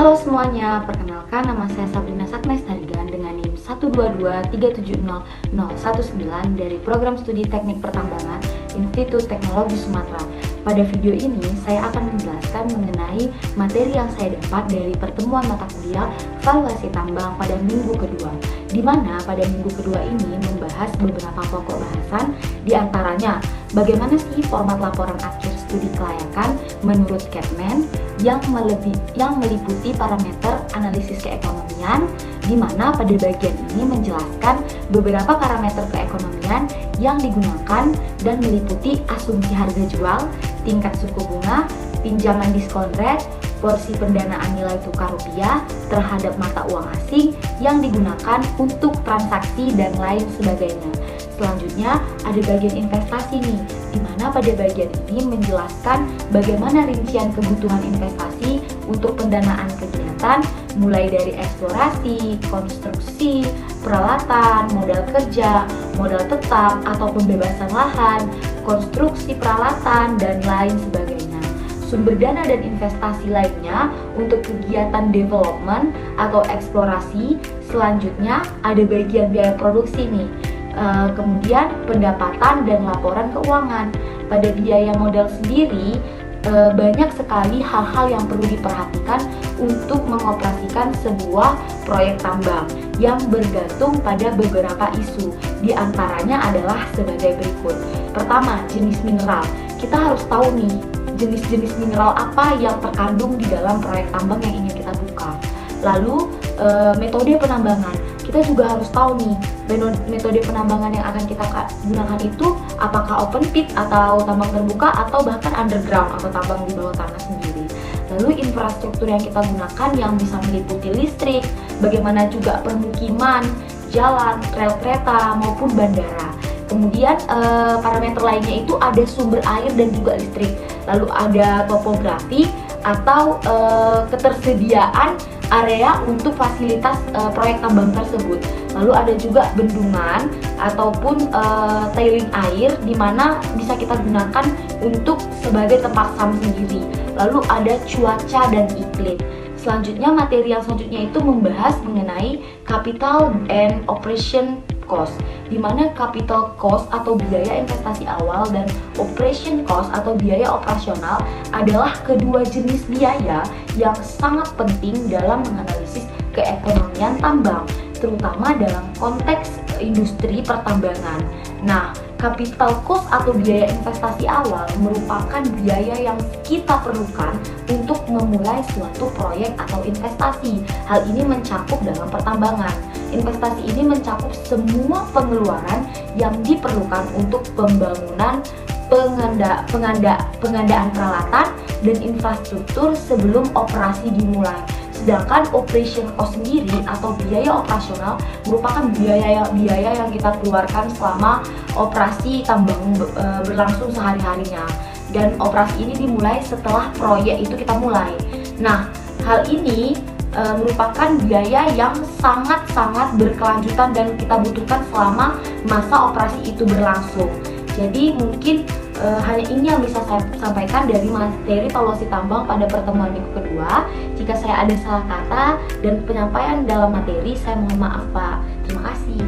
Halo semuanya, perkenalkan nama saya Sabrina Saknes Tarigan dengan NIM 122370019 dari Program Studi Teknik Pertambangan Institut Teknologi Sumatera. Pada video ini, saya akan menjelaskan mengenai materi yang saya dapat dari pertemuan mata kuliah valuasi tambang pada minggu kedua, di mana pada minggu kedua ini membahas beberapa pokok bahasan, diantaranya bagaimana sih format laporan akhir studi kelayakan menurut Kepmen yang meliputi parameter analisis keekonomian, di mana pada bagian ini menjelaskan beberapa parameter keekonomian yang digunakan dan meliputi asumsi harga jual, tingkat suku bunga, pinjaman diskon rate, porsi pendanaan nilai tukar rupiah terhadap mata uang asing yang digunakan untuk transaksi dan lain sebagainya. Selanjutnya ada bagian investasi nih, di mana pada bagian ini menjelaskan bagaimana rincian kebutuhan investasi untuk pendanaan kegiatan mulai dari eksplorasi, konstruksi, peralatan, modal kerja, modal tetap atau pembebasan lahan, konstruksi peralatan, dan lain sebagainya. Sumber dana dan investasi lainnya untuk kegiatan development atau eksplorasi. Selanjutnya ada bagian biaya produksi nih. Kemudian pendapatan dan laporan keuangan. Pada biaya modal sendiri banyak sekali hal-hal yang perlu diperhatikan untuk mengoperasikan sebuah proyek tambang yang bergantung pada beberapa isu. Di antaranya adalah sebagai berikut. Pertama, jenis mineral. Kita harus tahu nih jenis-jenis mineral apa yang terkandung di dalam proyek tambang yang ingin kita buka. Lalu metode penambangan. Kita juga harus tahu nih metode penambangan yang akan kita gunakan itu apakah open pit atau tambang terbuka atau bahkan underground atau tambang di bawah tanah sendiri. Lalu infrastruktur yang kita gunakan yang bisa meliputi listrik, bagaimana juga permukiman, jalan, rel kereta maupun bandara. Kemudian parameter lainnya itu ada sumber air dan juga listrik. Lalu ada topografi atau ketersediaan area untuk fasilitas proyek tambang tersebut. Lalu ada juga bendungan ataupun tailing air di mana bisa kita gunakan untuk sebagai tempat SAM sendiri. Lalu ada cuaca dan iklim. Selanjutnya materi yang selanjutnya itu membahas mengenai capital and operation cost, di mana capital cost atau biaya investasi awal dan operation cost atau biaya operasional adalah kedua jenis biaya yang sangat penting dalam menganalisis keekonomian tambang, terutama dalam konteks industri pertambangan. Nah, capital cost atau biaya investasi awal merupakan biaya yang kita perlukan untuk memulai suatu proyek atau investasi. Hal ini mencakup dalam pertambangan. Investasi ini mencakup semua pengeluaran yang diperlukan untuk pembangunan, pengadaan peralatan, dan infrastruktur sebelum operasi dimulai. Sedangkan operation cost sendiri atau biaya operasional merupakan biaya yang kita keluarkan selama operasi tambang berlangsung sehari-harinya. Dan operasi ini dimulai setelah proyek itu kita mulai. Nah, hal ini merupakan biaya yang sangat-sangat berkelanjutan dan kita butuhkan selama masa operasi itu berlangsung. Jadi mungkin hanya ini yang bisa saya sampaikan dari materi valuasi tambang pada pertemuan minggu kedua. Jika saya ada salah kata dan penyampaian dalam materi, saya mohon maaf Pak. Terima kasih.